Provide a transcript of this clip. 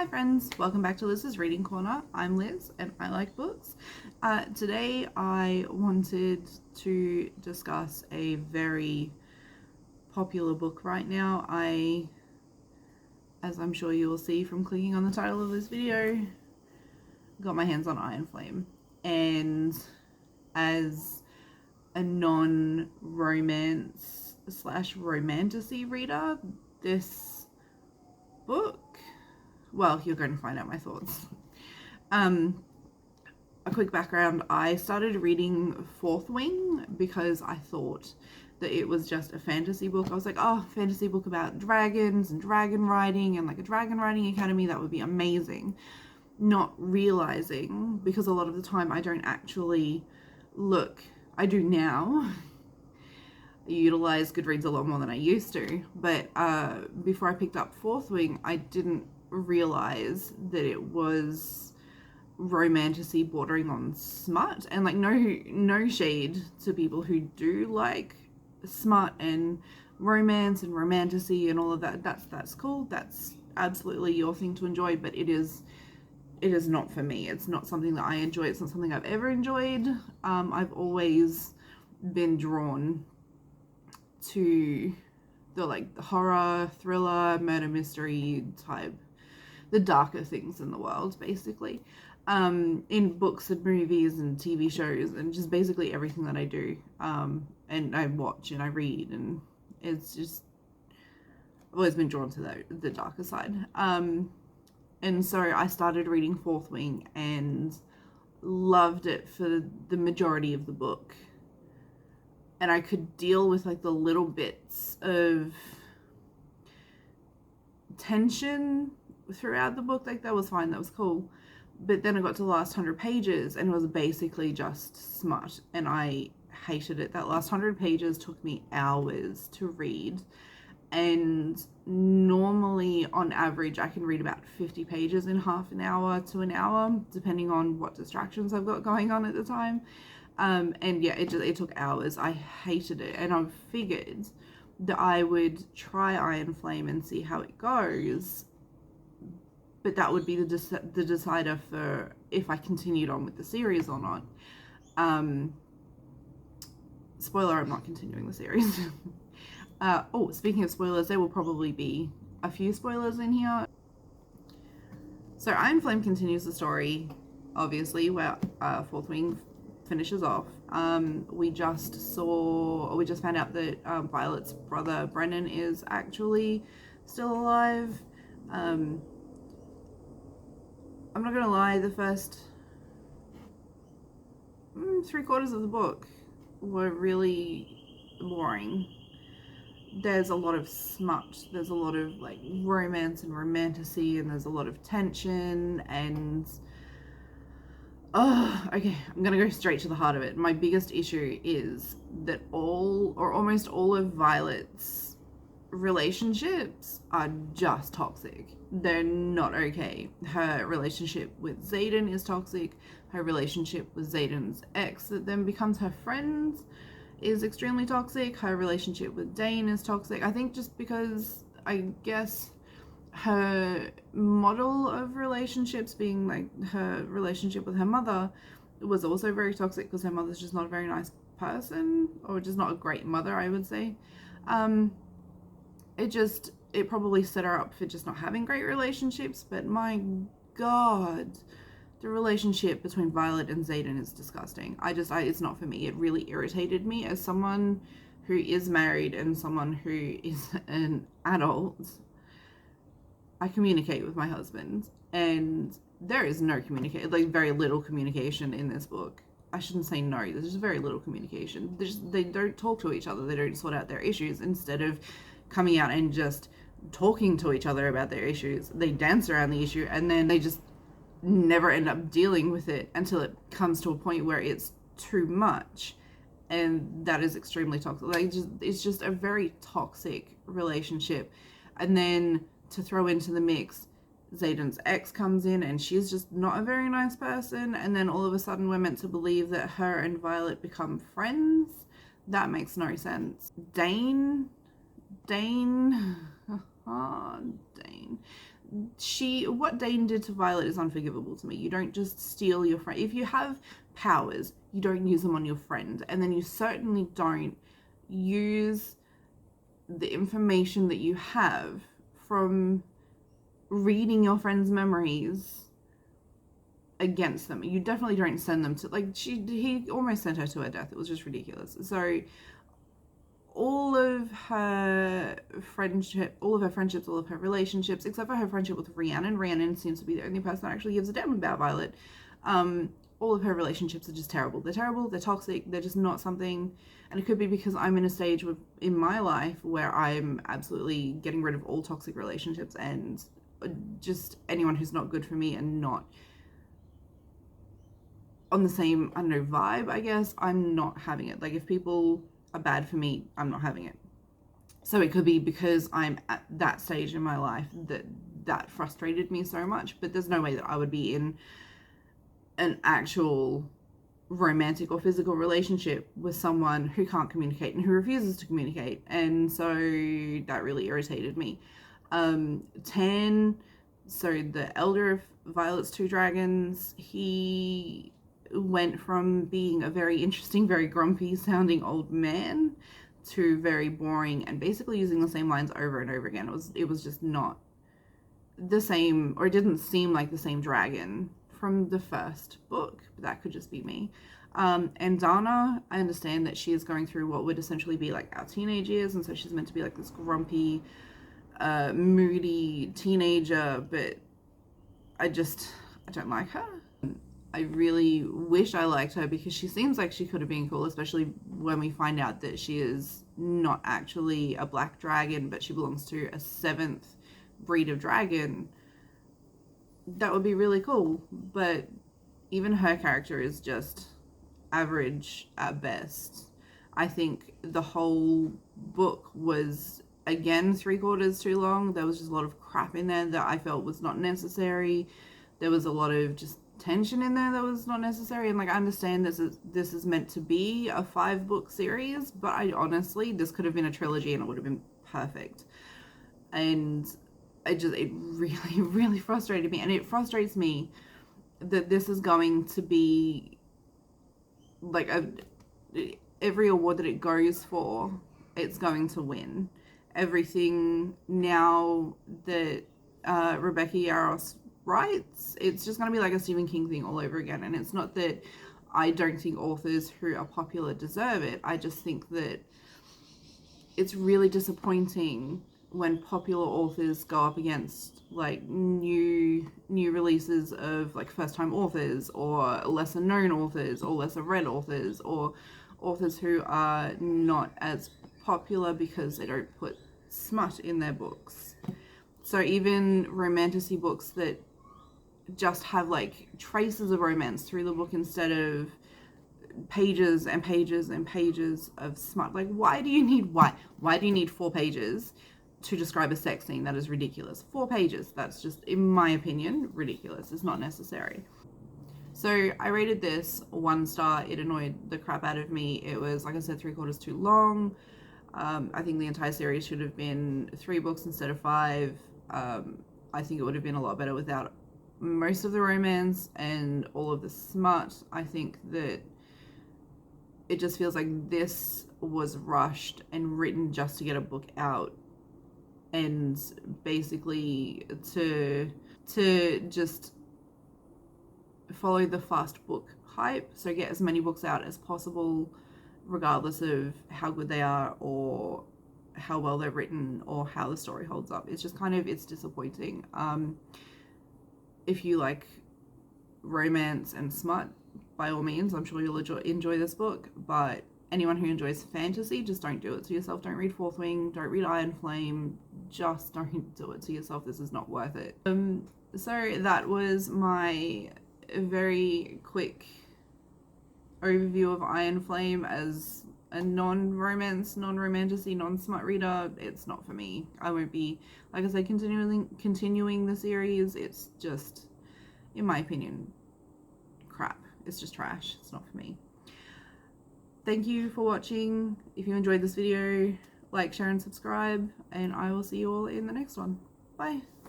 Hi friends, welcome back to Liz's Reading Corner. I'm Liz and I like books. Today I wanted to discuss a very popular book right now. As I'm sure you will see from clicking on the title of this video, got my hands on Iron Flame. And as a non-romance / romantasy reader, this book, well, you're going to find out my thoughts. A quick background, I started reading Fourth Wing because I thought that it was just a fantasy book. I was like, oh, fantasy book about dragons and dragon riding and like a dragon riding academy, that would be amazing. Not realizing, because a lot of the time I don't actually look, I do now. I utilize Goodreads a lot more than I used to, but before I picked up Fourth Wing, I didn't realize that it was romantasy bordering on smut, and like no shade to people who do like smut and romance and romantasy and all of that. That's cool, that's absolutely your thing to enjoy, but it is not for me. It's not something that I enjoy. It's not something I've ever enjoyed. I've always been drawn to the horror, thriller, murder mystery type, the darker things in the world, basically, in books and movies and TV shows and just basically everything that I do, and I watch and I read, and it's just, I've always been drawn to the darker side. And so I started reading Fourth Wing and loved it for the majority of the book. And I could deal with like the little bits of tension throughout the book. Like that was fine, that was cool. But then I got to the last 100 pages and it was basically just smut. And I hated it. That last 100 pages took me hours to read. And normally on average I can read about 50 pages in half an hour to an hour, depending on what distractions I've got going on at the time. And yeah, it took hours. I hated it, and I figured that I would try Iron Flame and see how it goes, but that would be the decider for if I continued on with the series or not. Spoiler, I'm not continuing the series. Oh, speaking of spoilers, there will probably be a few spoilers in here. So Iron Flame continues the story, obviously, where Fourth Wing finishes off. We just found out that Violet's brother Brennan is actually still alive. I'm not gonna lie, the first 3/4 of the book were really boring. There's a lot of smut, there's a lot of like romance and romantasy, and there's a lot of tension, and okay, I'm gonna go straight to the heart of it. My biggest issue is that all or almost all of Violet's relationships are just toxic. They're not okay. Her relationship with Xaden is toxic. Her relationship with Xaden's ex that then becomes her friend is extremely toxic. Her relationship with Dane is toxic. I think just because, I guess, her model of relationships being like her relationship with her mother was also very toxic, because her mother's just not a very nice person, or just not a great mother, I would say. It probably set her up for just not having great relationships, but my god, the relationship between Violet and Xaden is disgusting. It's not for me. It really irritated me as someone who is married and someone who is an adult. I communicate with my husband, and there is no communication, like very little communication in this book. I shouldn't say no, there's just very little communication. They don't talk to each other, they don't sort out their issues. Instead of coming out and just talking to each other about their issues, they dance around the issue, and then they just never end up dealing with it until it comes to a point where it's too much, and that is extremely toxic. Like, it's just a very toxic relationship. And then to throw into the mix, Xaden's ex comes in, and she's just not a very nice person, and then all of a sudden we're meant to believe that her and Violet become friends. That makes no sense. Dane what Dane did to Violet is unforgivable to me. You don't just steal your friend. If you have powers, you don't use them on your friend, and then you certainly don't use the information that you have from reading your friend's memories against them. You definitely don't send them to, like, he almost sent her to her death. It was just ridiculous. So all of her friendships, all of her relationships, except for her friendship with Rhiannon. Rhiannon seems to be the only person that actually gives a damn about Violet. All of her relationships are just terrible. They're terrible, they're toxic, they're just not something, and it could be because I'm in a stage in my life where I'm absolutely getting rid of all toxic relationships and just anyone who's not good for me and not on the same, I don't know, vibe, I guess. I'm not having it. Like, if people are bad for me, I'm not having it. So it could be because I'm at that stage in my life that frustrated me so much, but there's no way that I would be in an actual romantic or physical relationship with someone who can't communicate and who refuses to communicate. And so that really irritated me. Tan, so the elder of Violet's two dragons, he went from being a very interesting, very grumpy sounding old man to very boring and basically using the same lines over and over again. It was just not the same, or it didn't seem like the same dragon from the first book, but that could just be me. And Dana, I understand that she is going through what would essentially be like our teenage years, and so she's meant to be like this grumpy, moody teenager, but I don't like her. I really wish I liked her because she seems like she could have been cool, especially when we find out that she is not actually a black dragon, but she belongs to a 7th breed of dragon. That would be really cool, but even her character is just average at best. I think the whole book was, again, 3/4 too long. There was just a lot of crap in there that I felt was not necessary. There was a lot of just tension in there that was not necessary, and like, I understand this is meant to be a 5-book series, but this could have been a trilogy and it would have been perfect. And it really, really frustrated me, and it frustrates me that this is going to be like every award that it goes for, it's going to win everything. Now that Rebecca Yarros writes, it's just going to be like a Stephen King thing all over again. And it's not that I don't think authors who are popular deserve it. I just think that it's really disappointing when popular authors go up against like new releases of like first-time authors or lesser known authors or lesser read authors or authors who are not as popular because they don't put smut in their books. So even romantasy books that just have like traces of romance through the book instead of pages and pages and pages of smut. Like, why do you need 4 pages to describe a sex scene? That is ridiculous. 4 pages, that's just, in my opinion, ridiculous. It's not necessary. So I rated this 1 star. It annoyed the crap out of me. It was, like I said, 3/4 too long. I think the entire series should have been 3 books instead of 5. I think it would have been a lot better without most of the romance and all of the smut. I think that it just feels like this was rushed and written just to get a book out, and basically to just follow the fast book hype. So get as many books out as possible, regardless of how good they are or how well they're written or how the story holds up. It's just it's disappointing. If you like romance and smut, by all means, I'm sure you'll enjoy this book, but anyone who enjoys fantasy, just don't do it to yourself. Don't read Fourth Wing, don't read Iron Flame, just don't do it to yourself. This is not worth it. So that was my very quick overview of Iron Flame. As a non-romance, non-romantasy, non-smut reader, it's not for me. I won't be, like I said, continuing the series. It's just, in my opinion, crap. It's just trash. It's not for me. Thank you for watching. If you enjoyed this video, like, share, and subscribe, and I will see you all in the next one. Bye.